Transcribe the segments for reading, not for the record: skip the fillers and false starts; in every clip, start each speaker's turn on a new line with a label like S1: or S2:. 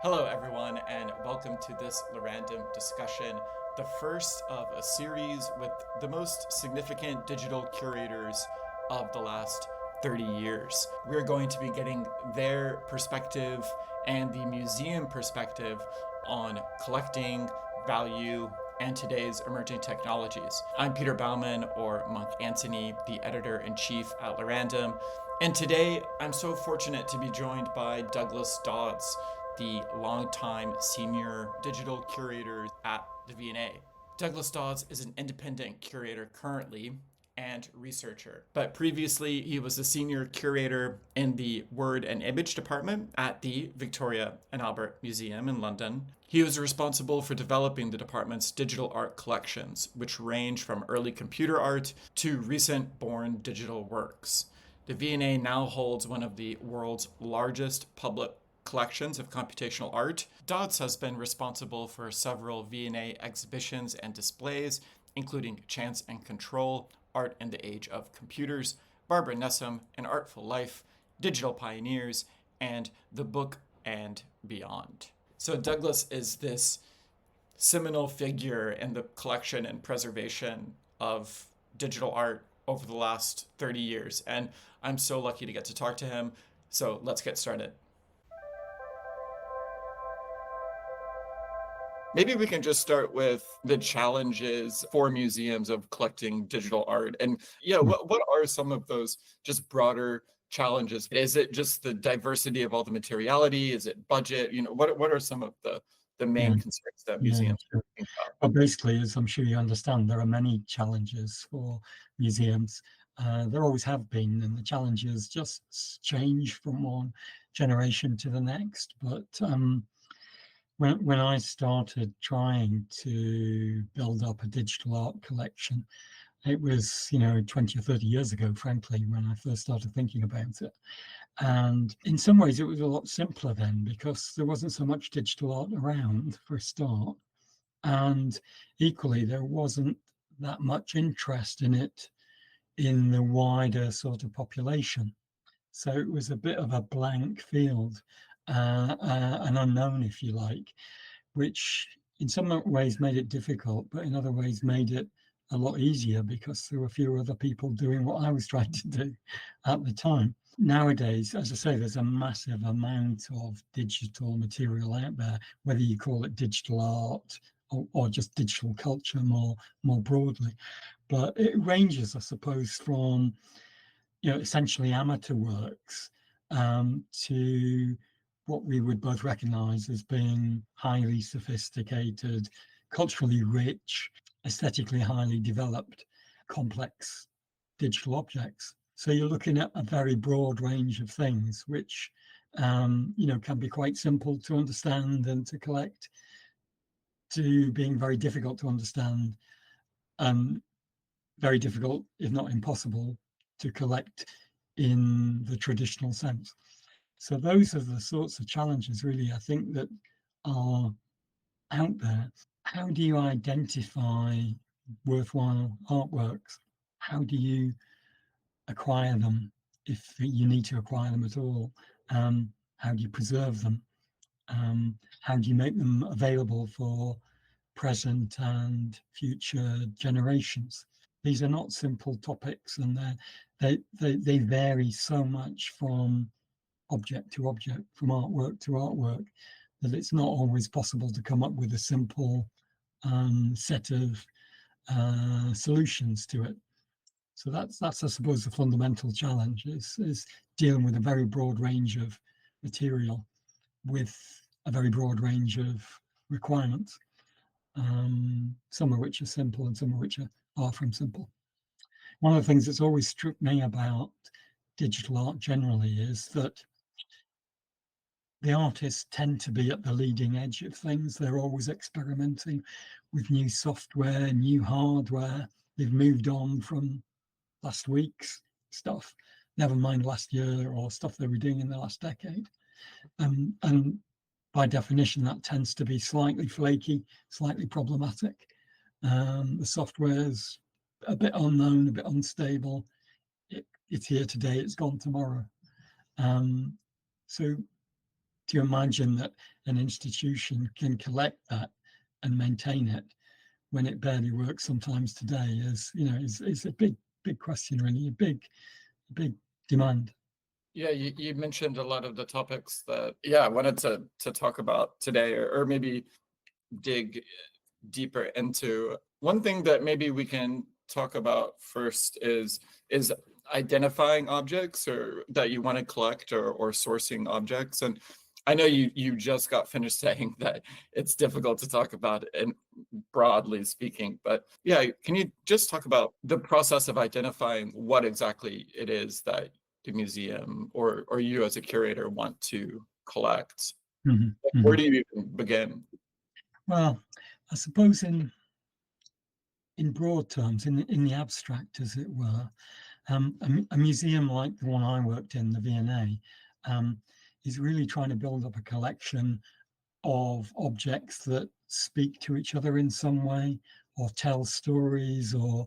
S1: Hello, everyone, and welcome to this Lorandom discussion, the first of a series with the most significant digital curators of the last 30 years. We're going to be getting their perspective and the museum perspective on collecting, value, and today's emerging technologies. I'm Peter Bauman, or Monk Antony, the editor-in-chief at Lorandom, and today I'm so fortunate to be joined by Douglas Dodds, the longtime senior digital curator at the V&A. Douglas Dodds is an independent curator currently and researcher, but previously he was a senior curator in the Word and Image department at the Victoria and Albert Museum in London. He was responsible for developing the department's digital art collections, which range from early computer art to recent born digital works. The V&A now holds one of the world's largest public collections of computational art. Dodds has been responsible for several V&A exhibitions and displays, including Chance and Control, Art in the Age of Computers, Barbara Nessum, An Artful Life, Digital Pioneers, and The Book and Beyond. So Douglas is this seminal figure in the collection and preservation of digital art over the last 30 years, and I'm so lucky to get to talk to him. So let's get started. Maybe we can just start with the challenges for museums of collecting digital art. And what are some of those just broader challenges? Is it just the diversity of all the materiality? Is it budget? What are some of the main
S2: Yeah,
S1: concerns that
S2: yeah,
S1: museums are
S2: sure.
S1: thinking about?
S2: Well, basically, as I'm sure you understand, there are many challenges for museums. There always have been, and the challenges just change from one generation to the next. But when I started trying to build up a digital art collection, it was 20 or 30 years ago, frankly, when I first started thinking about it. And in some ways, it was a lot simpler then because there wasn't so much digital art around for a start. And equally, there wasn't that much interest in it in the wider sort of population. So it was a bit of a blank field, an unknown, if you like, which in some ways made it difficult, but in other ways made it a lot easier because there were fewer other people doing what I was trying to do at the time. Nowadays, as I say, there's a massive amount of digital material out there, whether you call it digital art or just digital culture more broadly. But it ranges, I suppose, from essentially amateur works to what we would both recognize as being highly sophisticated, culturally rich, aesthetically highly developed, complex digital objects. So you're looking at a very broad range of things, which can be quite simple to understand and to collect, to being very difficult to understand, very difficult, if not impossible, to collect in the traditional sense. So those are the sorts of challenges, really, I think, that are out there. How do you identify worthwhile artworks? How do you acquire them, if you need to acquire them at all? How do you preserve them? How do you make them available for present and future generations? These are not simple topics, and they vary so much from object to object, from artwork to artwork, that it's not always possible to come up with a simple set of solutions to it. So that's I suppose the fundamental challenge is dealing with a very broad range of material with a very broad range of requirements, some of which are simple and some of which are far from simple. One of the things that's always struck me about digital art generally is that the artists tend to be at the leading edge of things. They're always experimenting with new software, new hardware. They've moved on from last week's stuff, never mind last year or stuff they were doing in the last decade. And by definition, that tends to be slightly flaky, slightly problematic. The software's a bit unknown, a bit unstable. It's here today, it's gone tomorrow. So to imagine that an institution can collect that and maintain it when it barely works sometimes today is a big question, really, a big demand.
S1: Yeah, you mentioned a lot of the topics that I wanted to talk about today, or maybe dig deeper into. One thing that maybe we can talk about first is identifying objects or that you want to collect, or sourcing objects. And I know you just got finished saying that it's difficult to talk about it, and broadly speaking, but yeah, can you just talk about the process of identifying what exactly it is that the museum or you as a curator want to collect?
S2: Mm-hmm.
S1: Where do you even begin?
S2: Well, I suppose in broad terms, in the abstract, as it were, a museum like the one I worked in, the V&A, is really trying to build up a collection of objects that speak to each other in some way, or tell stories, or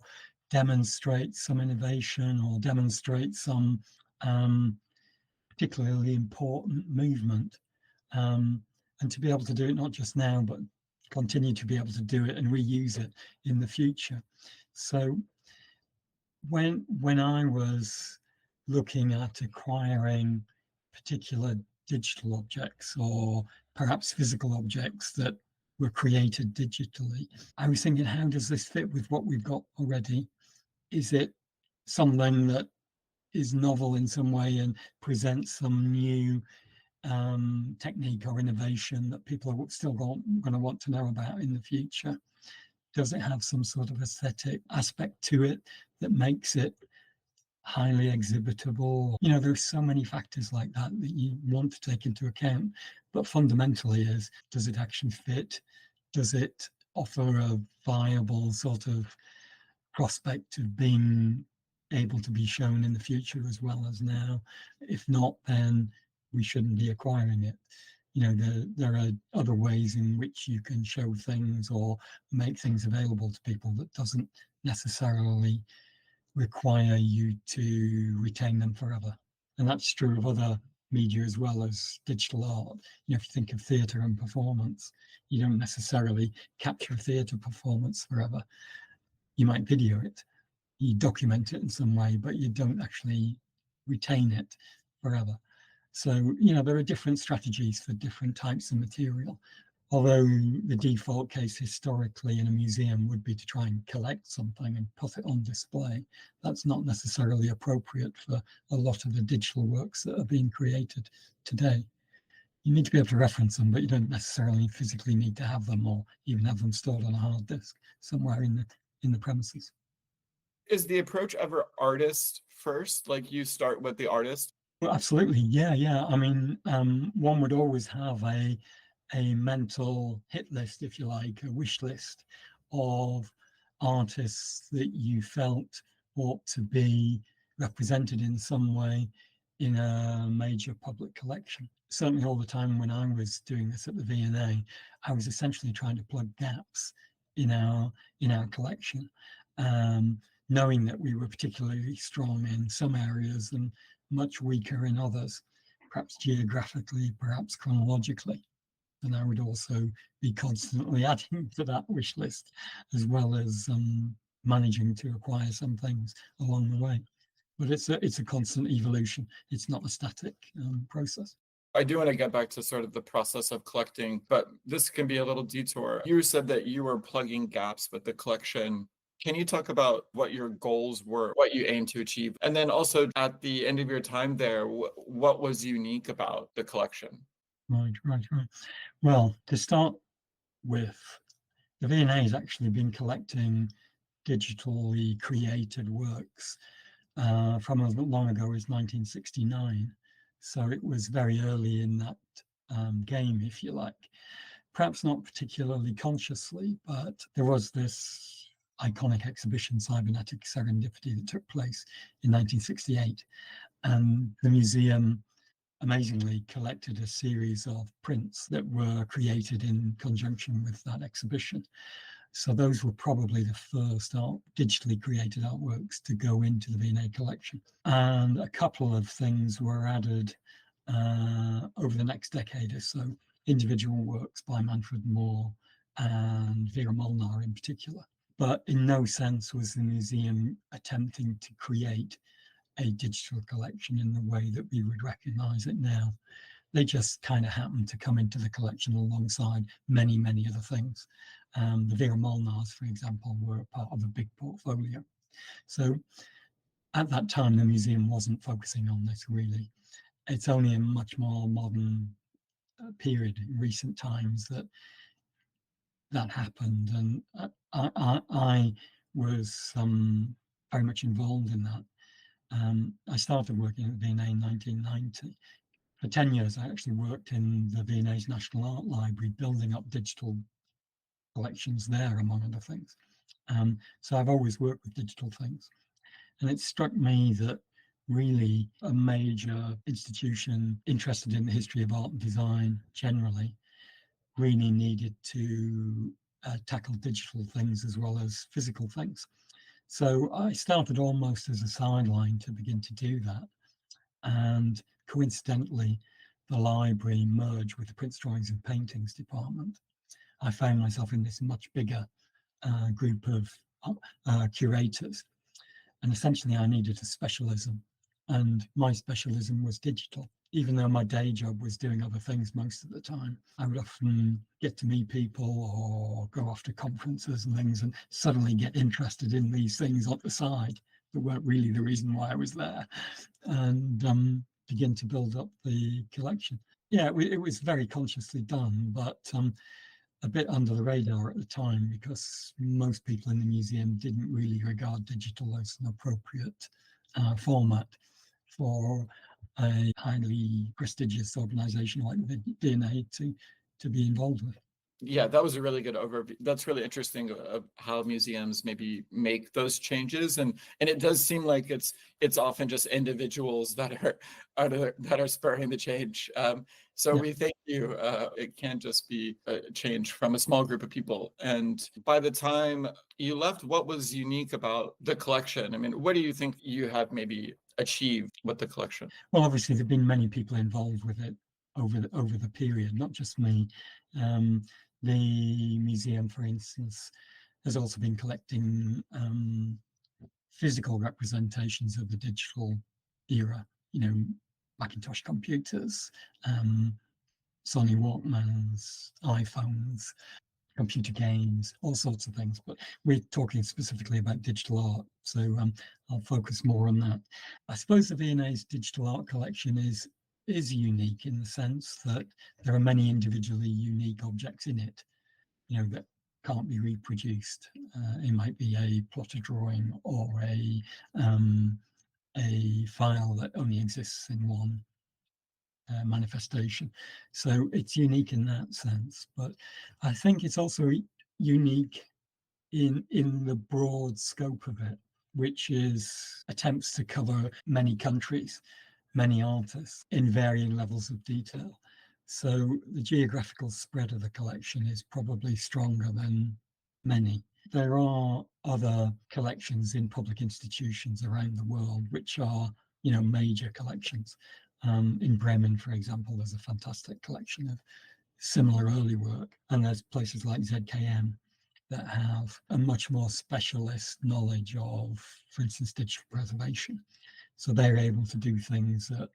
S2: demonstrate some innovation, or demonstrate some particularly important movement. And to be able to do it not just now, but continue to be able to do it and reuse it in the future. So when I was looking at acquiring particular digital objects, or perhaps physical objects that were created digitally, I was thinking, how does this fit with what we've got already? Is it something that is novel in some way and presents some new technique or innovation that people are still going to want to know about in the future? Does it have some sort of aesthetic aspect to it that makes it highly exhibitable? There's so many factors like that you want to take into account, but fundamentally does it actually fit? Does it offer a viable sort of prospect of being able to be shown in the future as well as now? If not, then we shouldn't be acquiring it. There are other ways in which you can show things or make things available to people that doesn't necessarily require you to retain them forever. And that's true of other media as well as digital art. If you think of theatre and performance, you don't necessarily capture a theatre performance forever. You might video it, you document it in some way, but you don't actually retain it forever. So, there are different strategies for different types of material. Although the default case historically in a museum would be to try and collect something and put it on display, that's not necessarily appropriate for a lot of the digital works that are being created today. You need to be able to reference them, but you don't necessarily physically need to have them, or even have them stored on a hard disk somewhere in the premises.
S1: Is the approach ever artist first? Like, you start with the artist?
S2: Well, absolutely. Yeah. I mean, one would always have a mental hit list, if you like, a wish list of artists that you felt ought to be represented in some way in a major public collection. Certainly all the time when I was doing this at the V&A, I was essentially trying to plug gaps in our collection, knowing that we were particularly strong in some areas and much weaker in others, perhaps geographically, perhaps chronologically. And I would also be constantly adding to that wish list, as well as managing to acquire some things along the way. But it's a constant evolution. It's not a static process.
S1: I do want to get back to sort of the process of collecting, but this can be a little detour. You said that you were plugging gaps with the collection. Can you talk about what your goals were, what you aim to achieve? And then also, at the end of your time there, what was unique about the collection?
S2: Right. Well, to start with, the V&A has actually been collecting digitally created works from as long ago as 1969. So it was very early in that game, if you like. Perhaps not particularly consciously, but there was this iconic exhibition, Cybernetic Serendipity, that took place in 1968. And the museum amazingly collected a series of prints that were created in conjunction with that exhibition. So those were probably the first digitally created artworks to go into the V&A collection. And a couple of things were added over the next decade or so, individual works by Manfred Moore and Vera Molnar in particular. But in no sense was the museum attempting to create a digital collection in the way that we would recognize it now. They just kind of happened to come into the collection alongside many, many other things. The Vera Molnars, for example, were part of a big portfolio. So at that time, the museum wasn't focusing on this really. It's only in much more modern period in recent times that that happened, and I was very much involved in that. I started working at the V&A in 1990. For 10 years, I actually worked in the V&A's National Art Library, building up digital collections there, among other things. So I've always worked with digital things. And it struck me that really a major institution interested in the history of art and design generally really needed to tackle digital things as well as physical things. So I started almost as a sideline to begin to do that. And coincidentally, the library merged with the Prints, Drawings and Paintings department. I found myself in this much bigger group of curators. And essentially, I needed a specialism. And my specialism was digital. Even though my day job was doing other things most of the time, I would often get to meet people or go off to conferences and things and suddenly get interested in these things on the side that weren't really the reason why I was there, and begin to build up the collection. Yeah, it was very consciously done, but a bit under the radar at the time because most people in the museum didn't really regard digital as an appropriate format for a highly prestigious organization like the V&A to be involved with.
S1: Yeah, that was a really good overview. That's really interesting of how museums maybe make those changes, and it does seem like it's often just individuals that are spurring the change. So we thank you. It can't just be a change from a small group of people. And by the time you left, what was unique about the collection? I mean, what do you think you have maybe achieved with the collection?
S2: Well, obviously, there've been many people involved with it over the period, not just me. The museum, for instance, has also been collecting physical representations of the digital era, Macintosh computers, Sony Walkmans, iPhones, computer games, all sorts of things. But we're talking specifically about digital art, so I'll focus more on that. I suppose the V&A's digital art collection is unique in the sense that there are many individually unique objects in it, that can't be reproduced. It might be a plotted drawing or a file that only exists in one manifestation. So it's unique in that sense, but I think it's also unique in the broad scope of it, which is attempts to cover many countries, many artists in varying levels of detail. So the geographical spread of the collection is probably stronger than many. There are other collections in public institutions around the world which are, major collections. In Bremen, for example, there's a fantastic collection of similar early work, and there's places like ZKM that have a much more specialist knowledge of, for instance, digital preservation. So they're able to do things that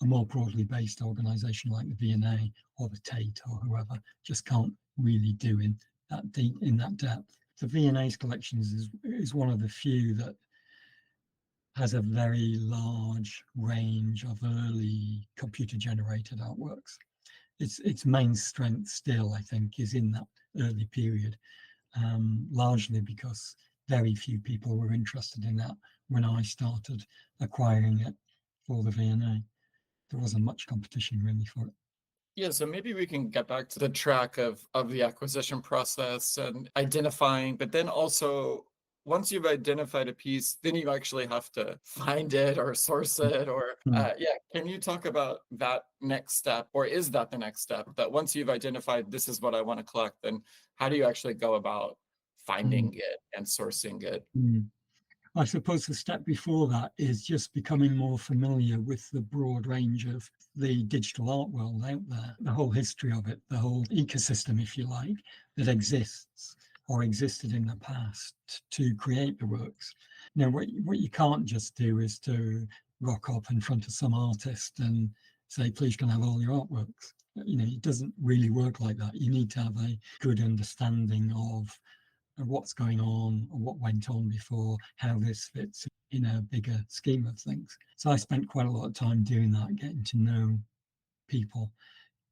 S2: a more broadly based organization like the V&A or the Tate or whoever just can't really do in that depth. The V&A's collections is one of the few that has a very large range of early computer-generated artworks. Its main strength still, I think, is in that early period, largely because very few people were interested in that when I started acquiring it for the V&A. There wasn't much competition really for it.
S1: Yeah, so maybe we can get back to the track of the acquisition process and identifying, but then also once you've identified a piece, then you actually have to find it or source it or can you talk about that next step, or is that the next step, that once you've identified this is what I want to collect, then how do you actually go about finding it and sourcing it?
S2: I suppose the step before that is just becoming more familiar with the broad range of the digital art world out there, the whole history of it, the whole ecosystem, if you like, that exists or existed in the past to create the works. Now, what you can't just do is to rock up in front of some artist and say, please can I have all your artworks. It doesn't really work like that. You need to have a good understanding of what's going on, or what went on before, how this fits in a bigger scheme of things. So I spent quite a lot of time doing that, getting to know people,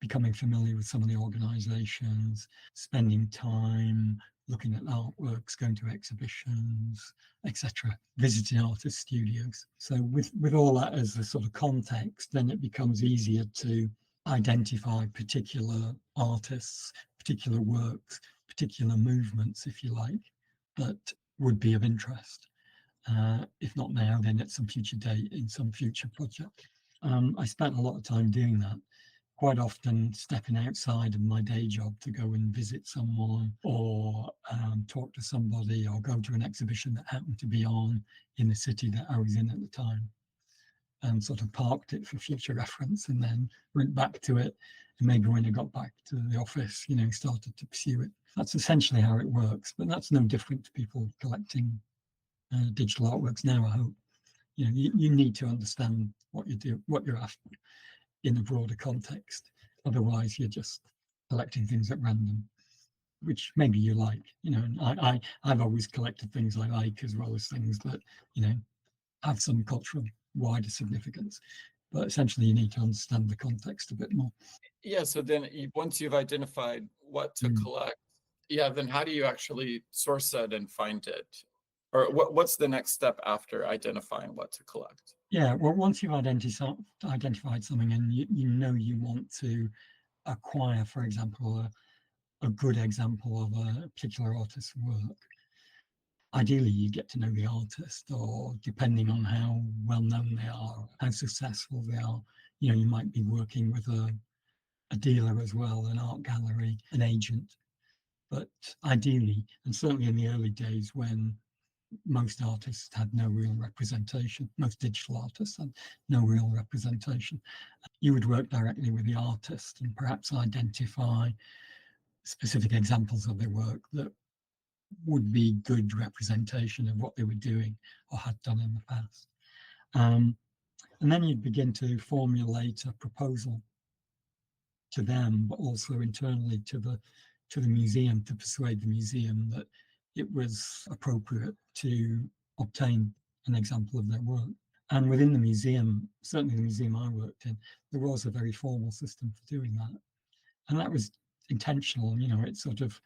S2: becoming familiar with some of the organizations, spending time looking at artworks, going to exhibitions, etc., visiting artist studios. So with all that as a sort of context, then it becomes easier to identify particular artists, particular works, particular movements, if you like, that would be of interest. If not now, then at some future date in some future project. I spent a lot of time doing that, quite often stepping outside of my day job to go and visit someone or talk to somebody or go to an exhibition that happened to be on in the city that I was in at the time, and sort of parked it for future reference and then went back to it. And maybe when I got back to the office, started to pursue it. That's essentially how it works, but that's no different to people collecting digital artworks now, I hope. You need to understand what you're after in a broader context. Otherwise, you're just collecting things at random, which maybe you like. And I've always collected things I like, as well as things that, have some cultural wider significance. But essentially, you need to understand the context a bit more.
S1: Yeah, so then once you've identified what to collect, then how do you actually source that and find it? Or what's the next step after identifying what to collect?
S2: Yeah, well, once you've identified something and you want to acquire, for example, a good example of a particular artist's work, ideally you get to know the artist, or depending on how well known they are, how successful they are, you might be working with a dealer as well, an art gallery, an agent. But ideally, and certainly in the early days when most artists had no real representation, most digital artists had no real representation, you would work directly with the artist and perhaps identify specific examples of their work that would be good representation of what they were doing or had done in the past. And then you'd begin to formulate a proposal to them, but also internally to the museum, to persuade the museum that it was appropriate to obtain an example of their work. And within the museum, certainly the museum I worked in, there was a very formal system for doing that. And that was intentional. It sort of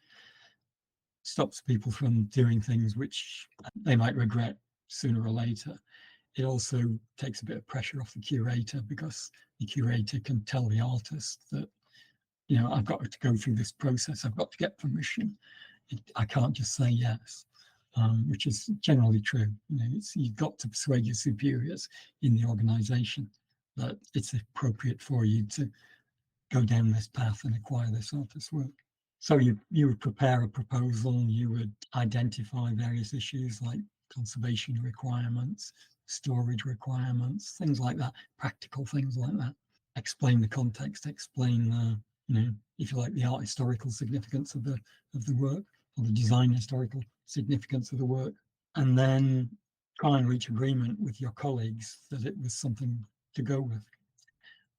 S2: stops people from doing things which they might regret sooner or later. It also takes a bit of pressure off the curator, because the curator can tell the artist that, I've got to go through this process, I've got to get permission. I can't just say yes, which is generally true. You've got to persuade your superiors in the organization that it's appropriate for you to go down this path and acquire this artist's work. So you would prepare a proposal, you would identify various issues like conservation requirements, storage requirements, things like that, practical things like that. Explain the context, explain the, if you like, the art historical significance of the work, or the design historical significance of the work, and then try and reach agreement with your colleagues that it was something to go with.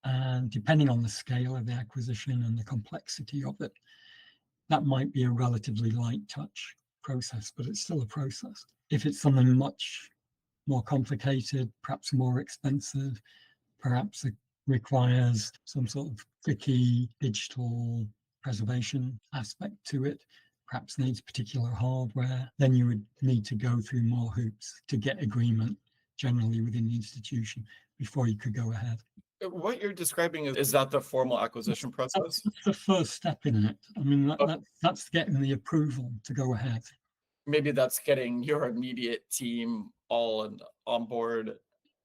S2: And depending on the scale of the acquisition and the complexity of it, that might be a relatively light touch process, but it's still a process. If it's something much more complicated, perhaps more expensive, perhaps it requires some sort of tricky digital preservation aspect to it, perhaps needs particular hardware, then you would need to go through more hoops to get agreement generally within the institution before you could go ahead.
S1: What you're describing, is that the formal acquisition process?
S2: That's the first step in it. I mean, that's getting the approval to go ahead.
S1: Maybe that's getting your immediate team all on board.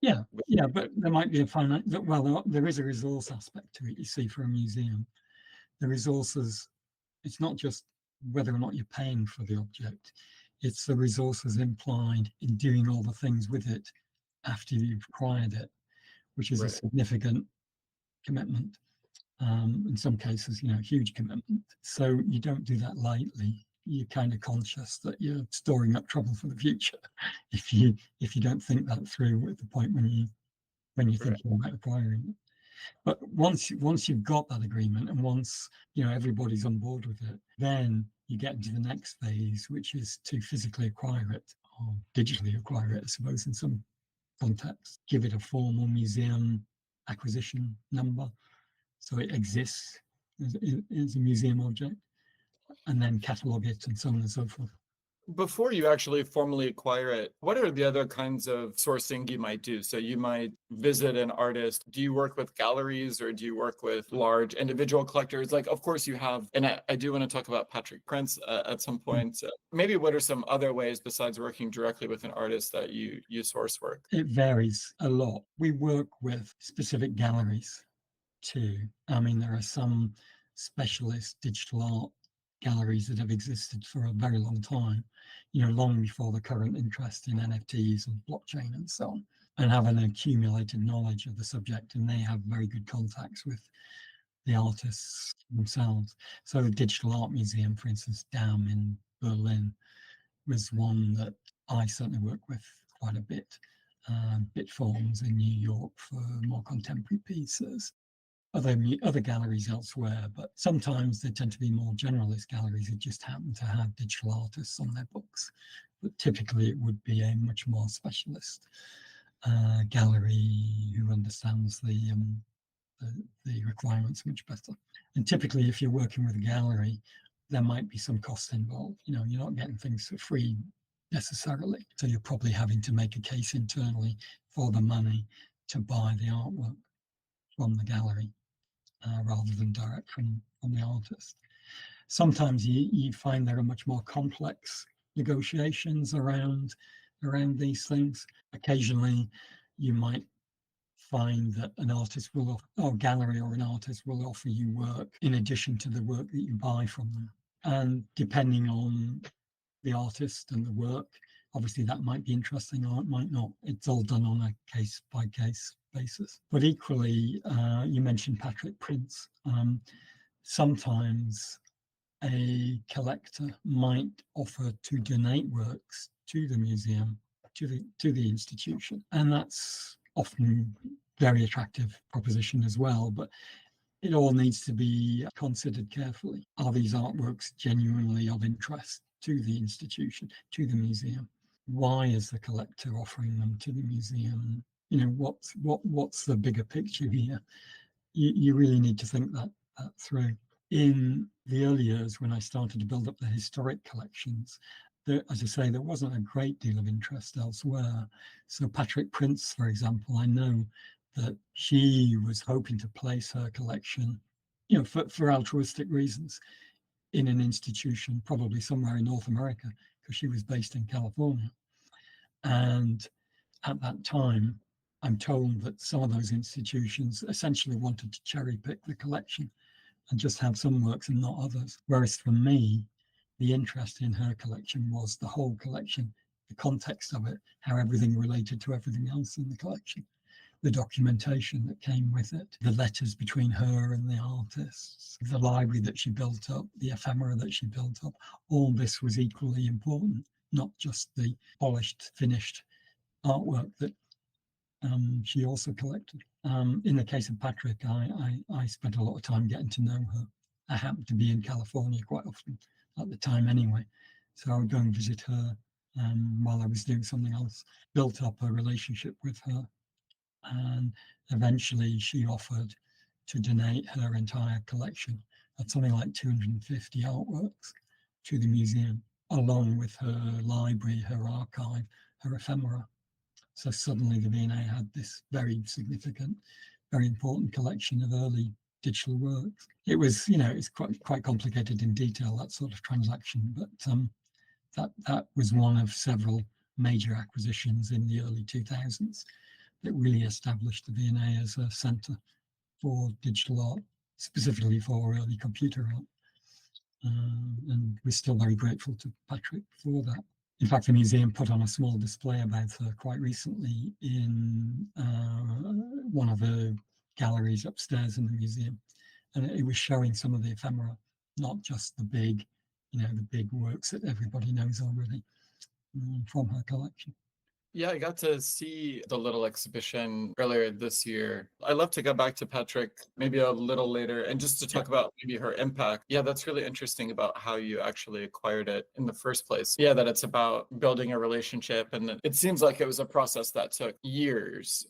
S2: Yeah, but there might be there is a resource aspect to it, you see, for a museum. The resources, it's not just whether or not you're paying for the object, It's the resources implied in doing all the things with it after you've acquired it, which is a
S1: Right.
S2: significant commitment. In some cases, huge commitment. So you don't do that lightly. You're kind of conscious that you're storing up trouble for the future if you don't think that through at the point when you're thinking about acquiring it. But once you've got that agreement, and once everybody's on board with it, then you get into the next phase, which is to physically acquire it, or digitally acquire it, I suppose, in some context. Give it a formal museum acquisition number, so it exists as a museum object, and then catalogue it, and so on and so forth.
S1: Before you actually formally acquire it, what are the other kinds of sourcing you might do? So you might visit an artist. Do you work with galleries, or do you work with large individual collectors? Like, of course you have, and I do want to talk about Patrick Prince at some point. Maybe what are some other ways besides working directly with an artist that you source work?
S2: It varies a lot. We work with specific galleries too. I mean, there are some specialist digital art galleries that have existed for a very long time, long before the current interest in NFTs and blockchain and so on, and have an accumulated knowledge of the subject, and they have very good contacts with the artists themselves. So the Digital Art Museum, for instance, DAM in Berlin, was one that I certainly work with quite a bit. Bitforms in New York for more contemporary pieces. Other galleries elsewhere, but sometimes they tend to be more generalist galleries that just happen to have digital artists on their books. But typically it would be a much more specialist gallery who understands the requirements much better. And typically if you're working with a gallery, there might be some cost involved. You're not getting things for free necessarily. So you're probably having to make a case internally for the money to buy the artwork from the gallery. Rather than direct from the artist. Sometimes you find there are much more complex negotiations around these things. Occasionally, you might find that an artist or gallery or an artist will offer you work in addition to the work that you buy from them. And depending on the artist and the work, obviously that might be interesting or it might not. It's all done on a case-by-case basis. But equally, you mentioned Patrick Prince. Sometimes a collector might offer to donate works to the museum, to the institution, and that's often very attractive proposition as well. But it all needs to be considered carefully. Are these artworks genuinely of interest to the institution, to the museum? Why is the collector offering them to the museum? What's the bigger picture here? You really need to think that through. In the early years, when I started to build up the historic collections, as I say, there wasn't a great deal of interest elsewhere. So Patrick Prince, for example, I know that she was hoping to place her collection, for altruistic reasons, in an institution, probably somewhere in North America, because she was based in California. And at that time, I'm told that some of those institutions essentially wanted to cherry pick the collection and just have some works and not others. Whereas for me, the interest in her collection was the whole collection, the context of it, how everything related to everything else in the collection, the documentation that came with it, the letters between her and the artists, the library that she built up, the ephemera that she built up. All this was equally important, not just the polished, finished artwork that she also collected. In the case of Patrick, I spent a lot of time getting to know her. I happened to be in California quite often at the time anyway. So I would go and visit her while I was doing something else, built up a relationship with her. And eventually she offered to donate her entire collection of something like 250 artworks to the museum, along with her library, her archive, her ephemera. So suddenly the V&A had this very significant, very important collection of early digital works. It was, it's quite complicated in detail, that sort of transaction, but that was one of several major acquisitions in the early 2000s that really established the V&A as a centre for digital art, specifically for early computer art. And we're still very grateful to Patrick for that. In fact, the museum put on a small display about her quite recently in one of the galleries upstairs in the museum, and it was showing some of the ephemera, not just the big, the big works that everybody knows already from her collection.
S1: Yeah, I got to see the little exhibition earlier this year. I'd love to go back to Patrick maybe a little later and just to talk about maybe her impact. Yeah, that's really interesting about how you actually acquired it in the first place. Yeah, that it's about building a relationship. And it seems like it was a process that took years.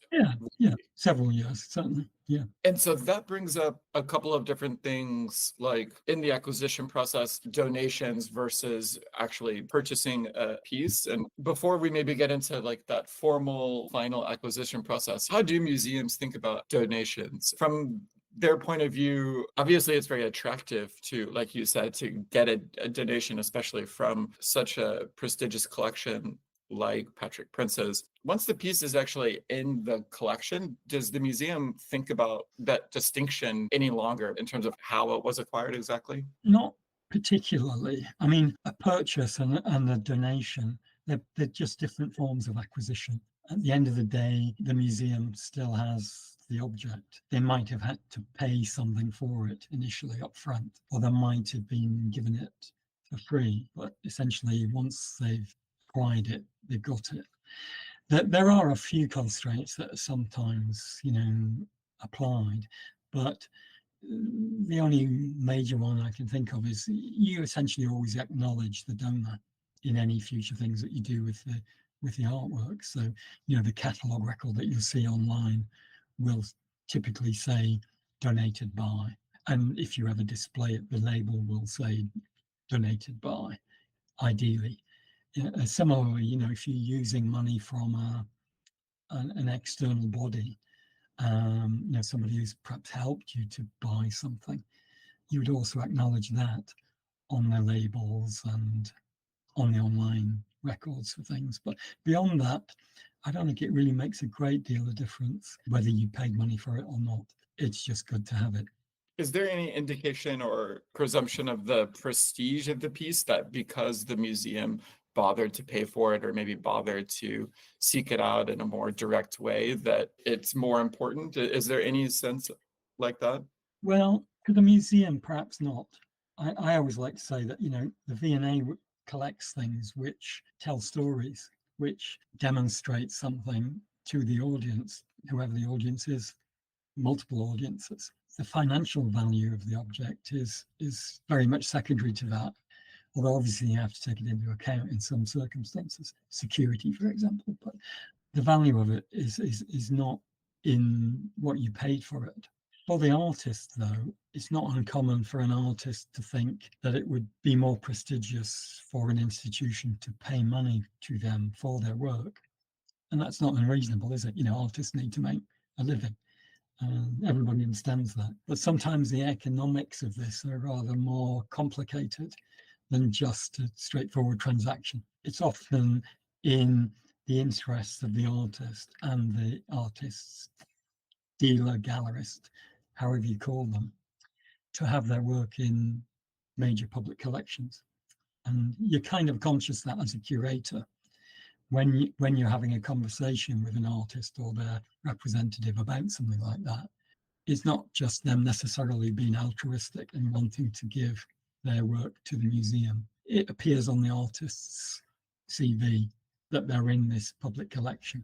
S2: Yeah, several years, certainly. Yeah.
S1: And so that brings up a couple of different things, like in the acquisition process, donations versus actually purchasing a piece. And before we maybe get into like that formal final acquisition process, how do museums think about donations? From their point of view, obviously it's very attractive to, like you said, to get a donation, especially from such a prestigious collection like Patrick Prince's. Once the piece is actually in the collection, does the museum think about that distinction any longer in terms of how it was acquired exactly?
S2: Not particularly. I mean, a purchase and a donation, they're just different forms of acquisition. At the end of the day, the museum still has the object. They might have had to pay something for it initially up front, or they might have been given it for free. But essentially, once they've acquired it, they've got it. There are a few constraints that are sometimes, applied, but the only major one I can think of is you essentially always acknowledge the donor in any future things that you do with the artwork. So, the catalogue record that you'll see online will typically say donated by. And if you ever display it, the label will say donated by, ideally. Similarly, if you're using money from an external body, somebody who's perhaps helped you to buy something, you would also acknowledge that on their labels and on the online records for things. But beyond that, I don't think it really makes a great deal of difference whether you paid money for it or not. It's just good to have it.
S1: Is there any indication or presumption of the prestige of the piece that because the museum bothered to pay for it or maybe bothered to seek it out in a more direct way, that it's more important? Is there any sense like that?
S2: Well, to the museum, perhaps not. I always like to say that, the V&A collects things which tell stories, which demonstrate something to the audience, whoever the audience is, multiple audiences. The financial value of the object is very much secondary to that. Although obviously you have to take it into account in some circumstances, security, for example. But the value of it is not in what you paid for it. For the artist, though, it's not uncommon for an artist to think that it would be more prestigious for an institution to pay money to them for their work. And that's not unreasonable, is it? Artists need to make a living. Everybody understands that. But sometimes the economics of this are rather more complicated than just a straightforward transaction. It's often in the interests of the artist and the artist's dealer, gallerist, however you call them, to have their work in major public collections. And you're kind of conscious that as a curator, when you're having a conversation with an artist or their representative about something like that, it's not just them necessarily being altruistic and wanting to give their work to the museum. It appears on the artist's CV that they're in this public collection.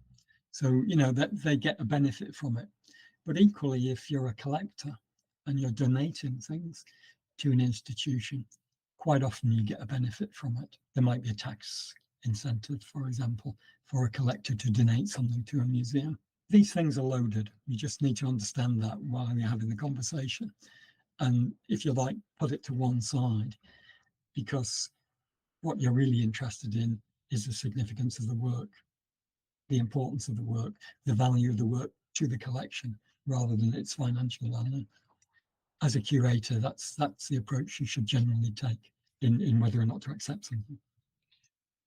S2: So, that they get a benefit from it. But equally, if you're a collector and you're donating things to an institution, quite often you get a benefit from it. There might be a tax incentive, for example, for a collector to donate something to a museum. These things are loaded. You just need to understand that while you're having the conversation. And if you like, put it to one side, because what you're really interested in is the significance of the work, the importance of the work, the value of the work to the collection, rather than its financial value. As a curator, that's the approach you should generally take in whether or not to accept something.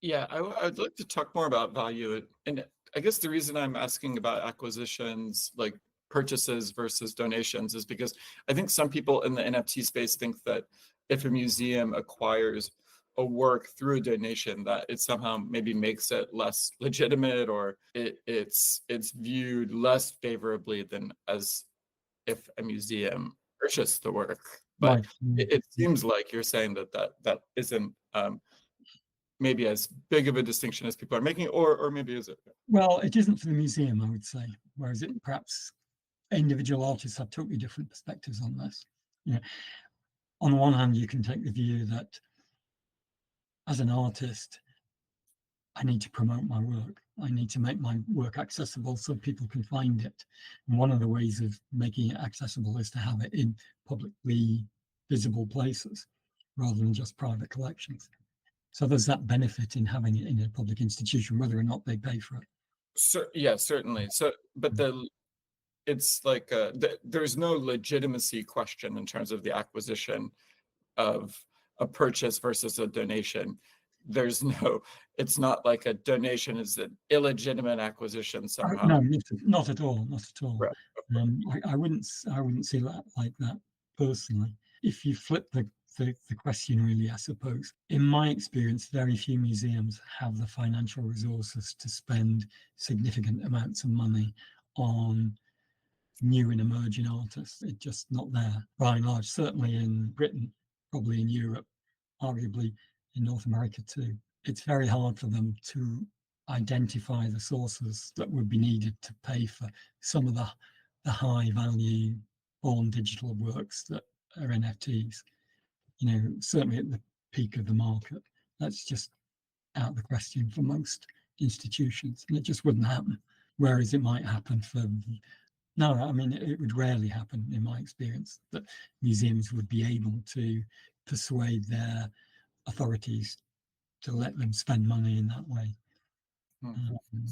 S1: Yeah, I'd like to talk more about value. And I guess the reason I'm asking about acquisitions, like purchases versus donations, is because I think some people in the NFT space think that if a museum acquires a work through a donation, that it somehow maybe makes it less legitimate, or it's viewed less favorably than as if a museum purchased the work. But
S2: Right. Mm.
S1: it seems like you're saying that isn't maybe as big of a distinction as people are making, or maybe is it?
S2: Well, it isn't for the museum, I would say, whereas it perhaps individual artists have totally different perspectives on this. You know, on the one hand, you can take the view that as an artist, I need to promote my work. I need to make my work accessible so people can find it. And one of the ways of making it accessible is to have it in publicly visible places rather than just private collections. So there's that benefit in having it in a public institution, whether or not they pay for it.
S1: Yeah, certainly. So, but it's like there's no legitimacy question in terms of the acquisition of a purchase versus a donation. There's no, it's not like a donation is an illegitimate acquisition somehow.
S2: No, not at all, not at all.
S1: Right.
S2: I wouldn't see that like that personally. If you flip the question, really, I suppose, in my experience, very few museums have the financial resources to spend significant amounts of money on new and emerging artists. It's just not there by and large, certainly in Britain, probably in Europe, arguably in North America too. It's very hard for them to identify the sources that would be needed to pay for some of the high value born digital works that are NFTs. You know, certainly at the peak of the market, that's just out of the question for most institutions, and it just wouldn't happen. Whereas it might happen for no, I mean, it would rarely happen in my experience that museums would be able to persuade their authorities to let them spend money in that way.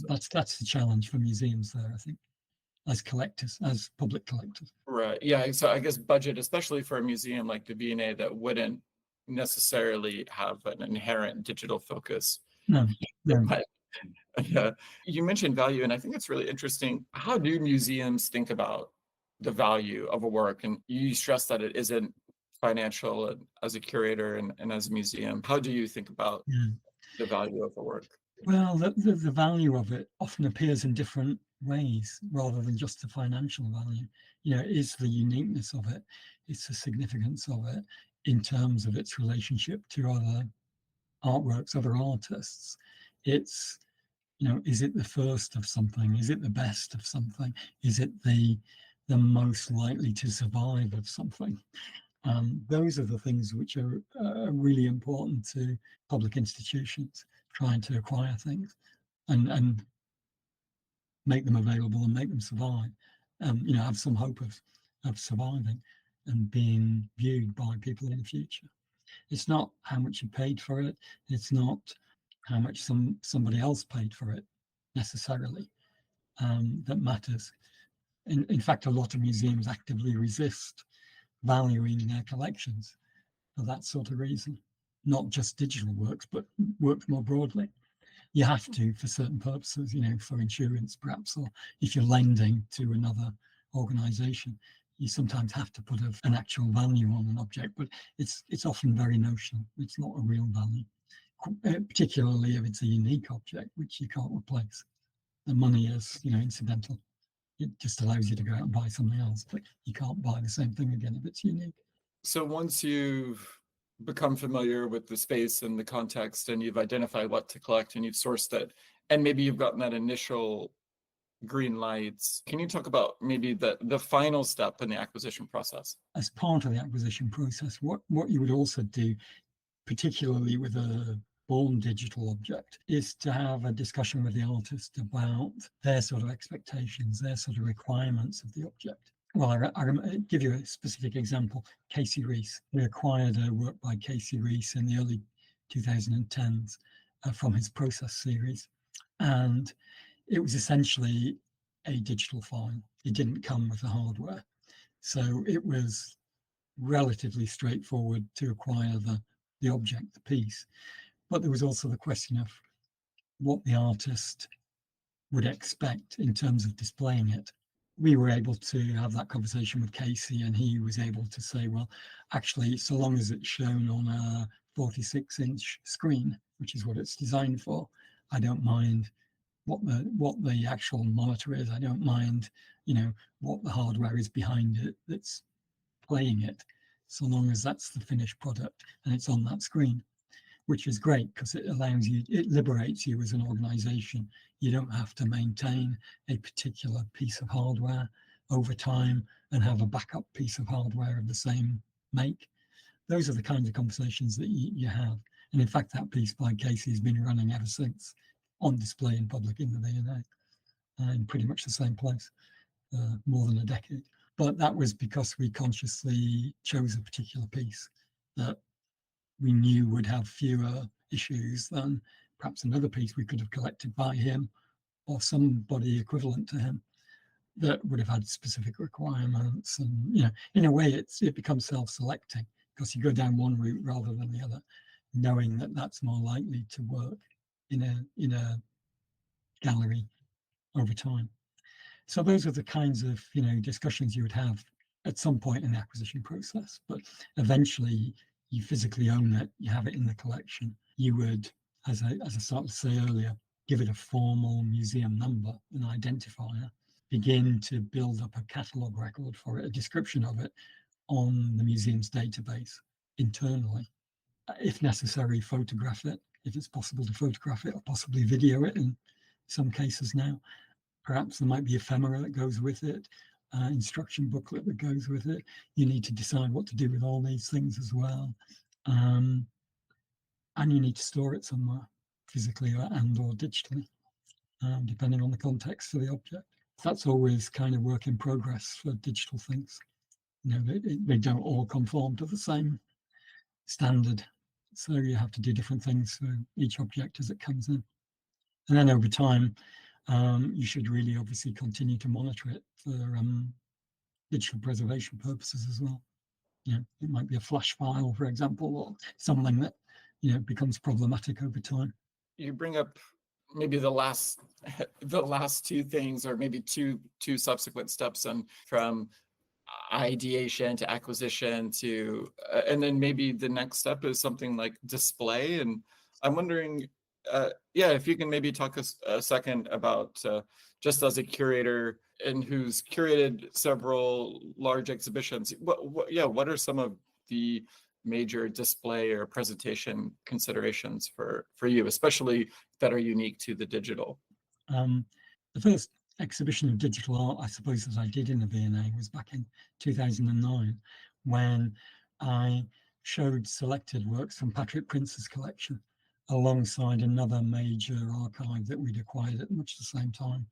S2: That's the challenge for museums there, I think, as collectors, as public collectors.
S1: Right. Yeah. So I guess budget, especially for a museum like the V&A that wouldn't necessarily have an inherent digital focus.
S2: No.
S1: Yeah. You mentioned value, and I think it's really interesting. How do museums think about the value of a work? And you stress that it isn't financial, and as a curator and as a museum. How do you think about the value of a work?
S2: Well, the value of it often appears in different ways rather than just the financial value. You know, it is the uniqueness of it, it's the significance of it in terms of its relationship to other artworks, other artists. It's, you know, is it the first of something? Is it the best of something? Is it the most likely to survive of something? Those are the things which are really important to public institutions trying to acquire things and make them available and make them survive. You know, have some hope of surviving and being viewed by people in the future. It's not how much you paid for it. It's not how much somebody else paid for it necessarily that matters. In fact, a lot of museums actively resist valuing their collections for that sort of reason, not just digital works, but works more broadly. You have to for certain purposes, you know, for insurance perhaps, or if you're lending to another organization, you sometimes have to put an actual value on an object, but it's often very notional. It's not a real value, particularly if it's a unique object, which you can't replace. The money is, you know, incidental. It just allows you to go out and buy something else, but you can't buy the same thing again if it's unique.
S1: So once you've become familiar with the space and the context, and you've identified what to collect, and you've sourced it, and maybe you've gotten that initial green lights, can you talk about maybe the final step in the acquisition process?
S2: As part of the acquisition process, what you would also do, particularly with a born digital object, is to have a discussion with the artist about their sort of expectations, their sort of requirements of the object. Well, I give you a specific example. Casey Rees. We acquired a work by Casey Rees in the early 2010s from his Process series. And it was essentially a digital file. It didn't come with the hardware. So it was relatively straightforward to acquire the object, the piece. But there was also the question of what the artist would expect in terms of displaying it. We were able to have that conversation with Casey, and he was able to say, well, actually, so long as it's shown on a 46-inch screen, which is what it's designed for. I don't mind what the actual monitor is. I don't mind, what the hardware is behind it that's playing it, so long as that's the finished product and it's on that screen, which is great because it liberates you as an organization. You don't have to maintain a particular piece of hardware over time and have a backup piece of hardware of the same make. Those are the kinds of conversations that you have. And in fact, that piece by Casey has been running ever since, on display in public in the V&A, in pretty much the same place, more than a decade. But that was because we consciously chose a particular piece that we knew would have fewer issues than perhaps another piece we could have collected by him or somebody equivalent to him that would have had specific requirements. And, in a way, it becomes self-selecting because you go down one route rather than the other, knowing that that's more likely to work in a gallery over time. So those are the kinds of discussions you would have at some point in the acquisition process. But eventually, you physically own it. You have it in the collection. You would, as I started to say earlier, give it a formal museum number, an identifier. Begin to build up a catalogue record for it, a description of it on the museum's database internally. If necessary, photograph it, if it's possible to photograph it, or possibly video it in some cases now. Perhaps there might be ephemera that goes with it, instruction booklet that goes with it. You need to decide what to do with all these things as well. And you need to store it somewhere, physically and or digitally, depending on the context for the object. That's always kind of work in progress for digital things. They don't all conform to the same standard. So you have to do different things for each object as it comes in. And then over time, you should really obviously continue to monitor it for digital preservation purposes as well. It might be a flash file, for example, or something that becomes problematic over time.
S1: You bring up maybe the last two things, or maybe two subsequent steps, and from ideation to acquisition to and then maybe the next step is something like display. And I'm wondering if you can maybe talk a second about just as a curator and who's curated several large exhibitions, what are some of the major display or presentation considerations for you, especially that are unique to the digital?
S2: The first exhibition of digital art, I suppose, that I did in the V&A was back in 2009, when I showed selected works from Patrick Prince's collection alongside another major archive that we'd acquired at much the same time,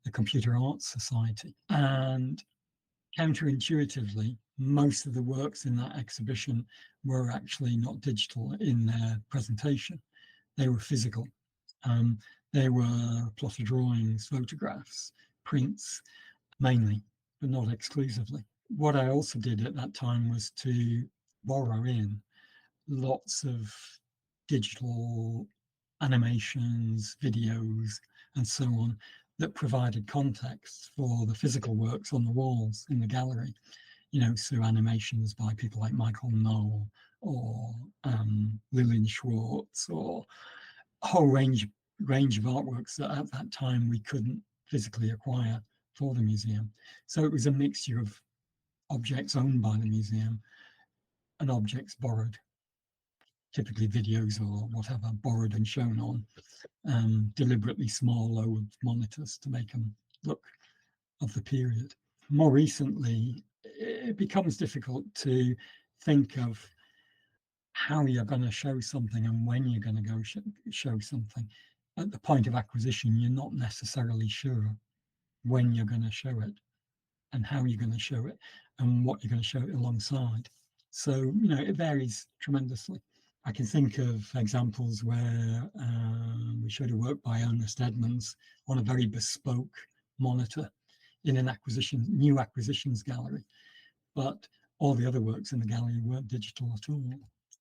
S2: the Computer Arts Society. And counterintuitively, most of the works in that exhibition were actually not digital in their presentation. They were physical. They were plotter drawings, photographs, prints, mainly, but not exclusively. What I also did at that time was to borrow in lots of digital animations, videos, and so on that provided context for the physical works on the walls in the gallery. So animations by people like Michael Knoll or Lillian Schwartz, or a whole range of artworks that at that time we couldn't physically acquire for the museum. So it was a mixture of objects owned by the museum and objects borrowed, typically videos or whatever, borrowed and shown on deliberately small low monitors to make them look of the period. More recently, it becomes difficult to think of how you're going to show something and when you're going to go show something. At the point of acquisition, you're not necessarily sure when you're going to show it and how you're going to show it and what you're going to show it alongside. So, it varies tremendously. I can think of examples where we showed a work by Ernest Edmonds on a very bespoke monitor in an new acquisitions gallery, but all the other works in the gallery weren't digital at all.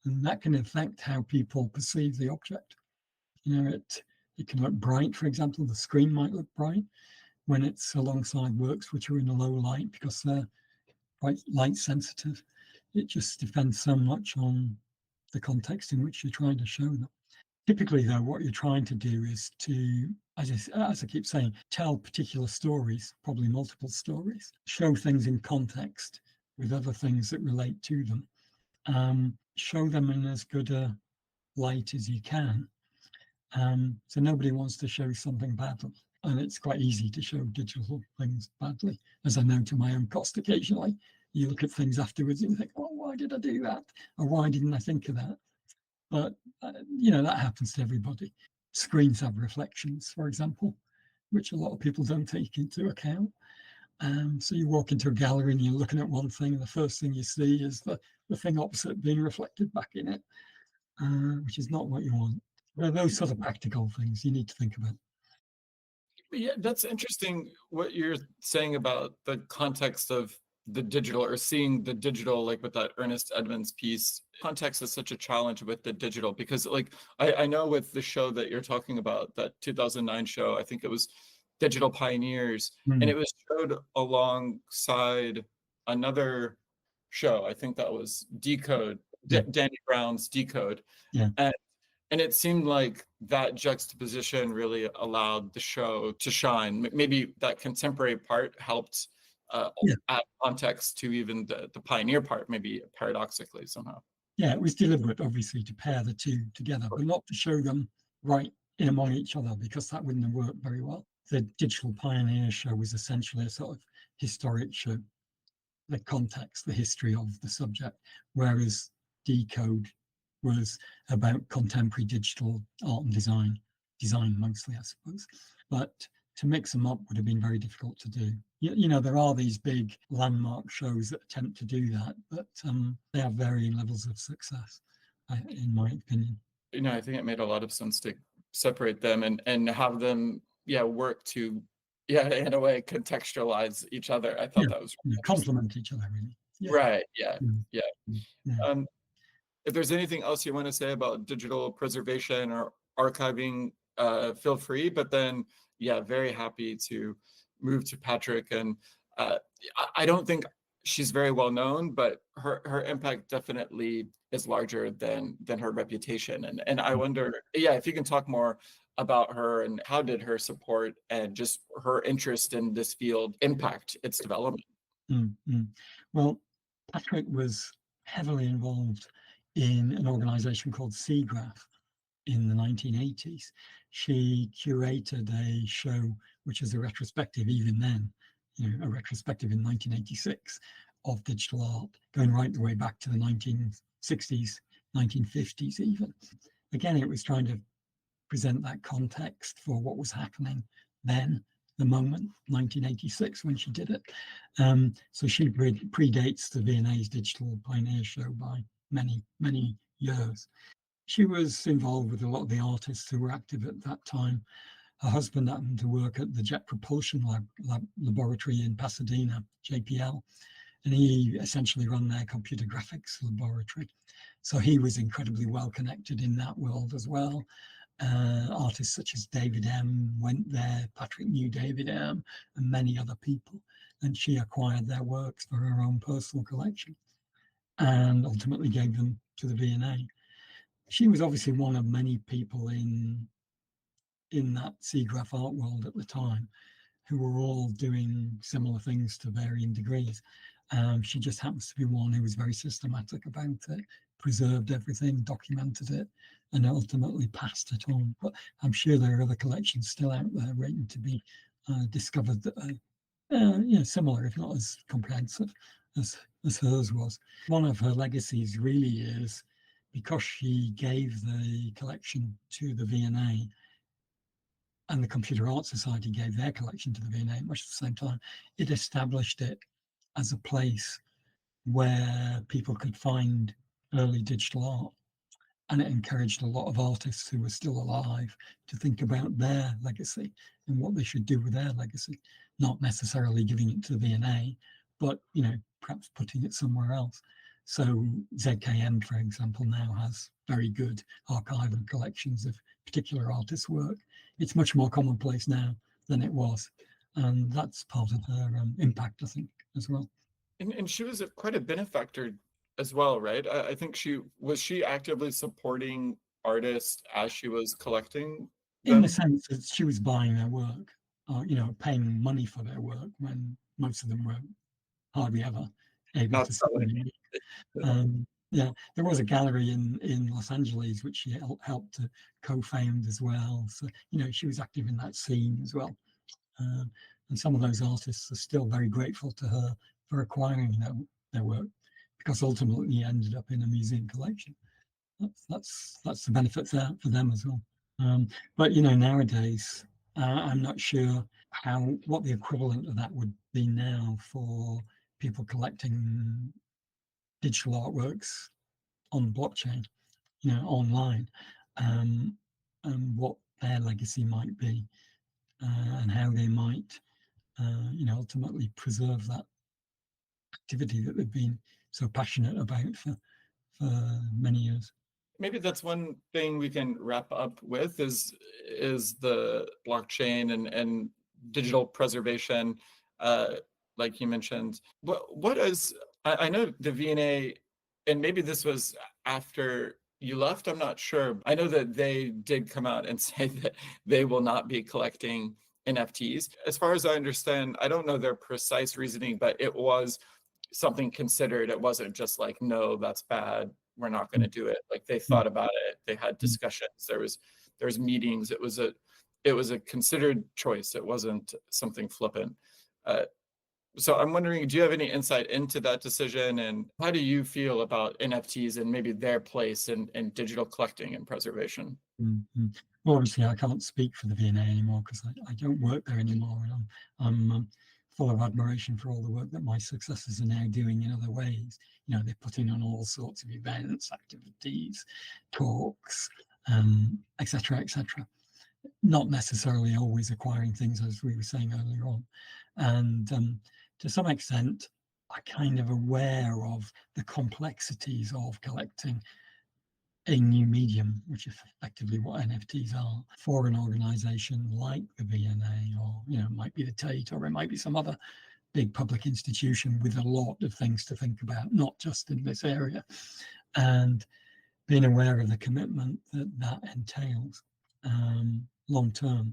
S2: And that can affect how people perceive the object. It can look bright, for example, the screen might look bright when it's alongside works which are in a low light because they're quite light sensitive. It just depends so much on the context in which you're trying to show them. Typically, though, what you're trying to do is to, as I keep saying, tell particular stories, probably multiple stories, show things in context with other things that relate to them, show them in as good a light as you can. So nobody wants to show something badly. And it's quite easy to show digital things badly, as I know to my own cost occasionally. You look at things afterwards and you think, oh, why did I do that? Or why didn't I think of that? But, that happens to everybody. Screens have reflections, for example, which a lot of people don't take into account. So you walk into a gallery and you're looking at one thing, and the first thing you see is the thing opposite being reflected back in it, which is not what you want. Well, those sort of practical things you need to think about.
S1: Yeah, that's interesting what you're saying about the context of the digital, or seeing the digital, like with that Ernest Edmonds piece. Context is such a challenge with the digital, because like I know with the show that you're talking about, that 2009 show, I think it was Digital Pioneers, and it was showed alongside another show. I think that was Decode, Danny Brown's Decode.
S2: Yeah.
S1: And it seemed like that juxtaposition really allowed the show to shine. Maybe that contemporary part helped add context to even the pioneer part, maybe paradoxically somehow.
S2: Yeah, it was deliberate, obviously, to pair the two together, but not to show them right in among each other, because that wouldn't have worked very well. The Digital Pioneer show was essentially a sort of historic show, the context, the history of the subject, whereas Decode was about contemporary digital art and design mostly, I suppose. But to mix them up would have been very difficult to do. There are these big landmark shows that attempt to do that, but they have varying levels of success, in my opinion.
S1: I think it made a lot of sense to separate them and have them, work to, in a way, contextualize each other. I thought that was
S2: really complement each other, really.
S1: Yeah. Right. Yeah. If there's anything else you want to say about digital preservation or archiving, feel free. But then, very happy to move to Patrick. And I don't think she's very well known, but her impact definitely is larger than her reputation. And I wonder, if you can talk more about her, and how did her support and just her interest in this field impact its development?
S2: Well, Patrick was heavily involved in an organization called SIGGRAPH in the 1980s. She curated a show, which is a retrospective even then, a retrospective in 1986 of digital art, going right the way back to the 1960s, 1950s even. Again, it was trying to present that context for what was happening then, the moment, 1986, when she did it. So she predates the V&A's Digital Pioneer show by many, many years. She was involved with a lot of the artists who were active at that time. Her husband happened to work at the Jet Propulsion Laboratory in Pasadena, JPL, and he essentially ran their computer graphics laboratory. So he was incredibly well connected in that world as well. Artists such as David M went there, Patrick knew David M, and many other people, and she acquired their works for her own personal collection and ultimately gave them to the V&A. She was obviously one of many people in that SIGGRAPH art world at the time who were all doing similar things to varying degrees. She just happens to be one who was very systematic about it, preserved everything, documented it, and ultimately passed it on. But I'm sure there are other collections still out there waiting to be discovered that are similar, if not as comprehensive as hers was. One of her legacies really is, because she gave the collection to the V&A, and the Computer Art Society gave their collection to the V&A at much at the same time, it established it as a place where people could find early digital art. And it encouraged a lot of artists who were still alive to think about their legacy and what they should do with their legacy, not necessarily giving it to the V&A, but perhaps putting it somewhere else. So ZKM, for example, now has very good archival collections of particular artists' work. It's much more commonplace now than it was. And that's part of her impact, I think, as well.
S1: And she was quite a benefactor as well, right? I think she actively supporting artists as she was collecting
S2: In the
S1: them?
S2: sense that she was buying their work, or, paying money for their work when most of them were hardly ever able
S1: Not
S2: to sell
S1: selling.
S2: any. Yeah, there was a gallery in Los Angeles which she helped to co-found as well. So, she was active in that scene as well. Um, and some of those artists are still very grateful to her for acquiring their work, because ultimately it ended up in a museum collection. That's the benefit there for them as well. But nowadays, I'm not sure what the equivalent of that would be now for people collecting digital artworks on blockchain, online, um, and what their legacy might be, and how they might, ultimately preserve that activity that they've been so passionate about for many years.
S1: Maybe that's one thing we can wrap up with is the blockchain and digital preservation, uh, like you mentioned. What is I know the V&A, and maybe this was after you left, I'm not sure. I know that they did come out and say that they will not be collecting NFTs. As far as I understand, I don't know their precise reasoning, but it was something considered. It wasn't just like, no, that's bad, we're not going to do it. Like they thought about it, they had discussions, there was meetings. It was a considered choice. It wasn't something flippant. So I'm wondering, do you have any insight into that decision, and how do you feel about NFTs and maybe their place in digital collecting and preservation?
S2: Mm-hmm. Well, obviously, I can't speak for the V&A anymore because I don't work there anymore, and I'm full of admiration for all the work that my successors are now doing in other ways. They're putting on all sorts of events, activities, talks, etc., etc. Not necessarily always acquiring things, as we were saying earlier on, and to some extent, I'm kind of aware of the complexities of collecting a new medium, which is effectively what NFTs are, for an organization like the V&A, or it might be the Tate, or it might be some other big public institution with a lot of things to think about, not just in this area, and being aware of the commitment that entails, long term,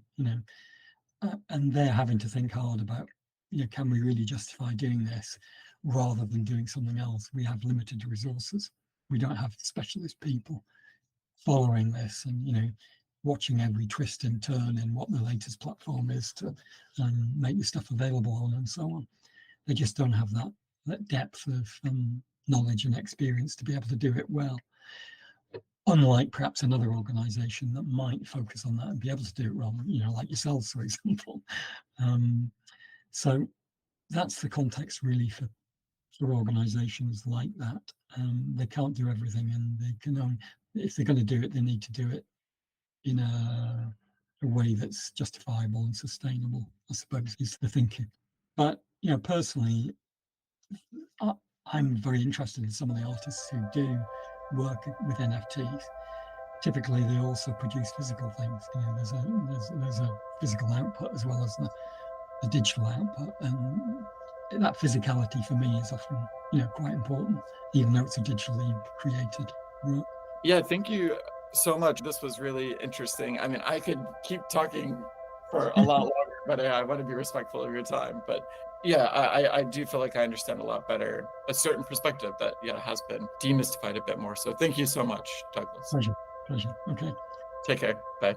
S2: and they're having to think hard about, can we really justify doing this rather than doing something else? We have limited resources. We don't have specialist people following this and watching every twist and turn in what the latest platform is to make the stuff available on, and so on. They just don't have that depth of knowledge and experience to be able to do it well, unlike perhaps another organization that might focus on that and be able to do it well, like yourselves, for example. So that's the context really for organizations like that. They can't do everything, and they can only, if they're going to do it, they need to do it in a way that's justifiable and sustainable, I suppose, is the thinking. But personally, I'm very interested in some of the artists who do work with NFTs. Typically, they also produce physical things. There's a physical output as well as the digital output, and that physicality for me is often quite important, even though it's a digitally created work.
S1: Yeah, thank you so much. This was really interesting. I mean, I could keep talking for a lot longer, but I want to be respectful of your time. But yeah, I do feel like I understand a lot better a certain perspective that has been demystified a bit more. So thank you so much, Douglas.
S2: Pleasure. Okay.
S1: Take care. Bye.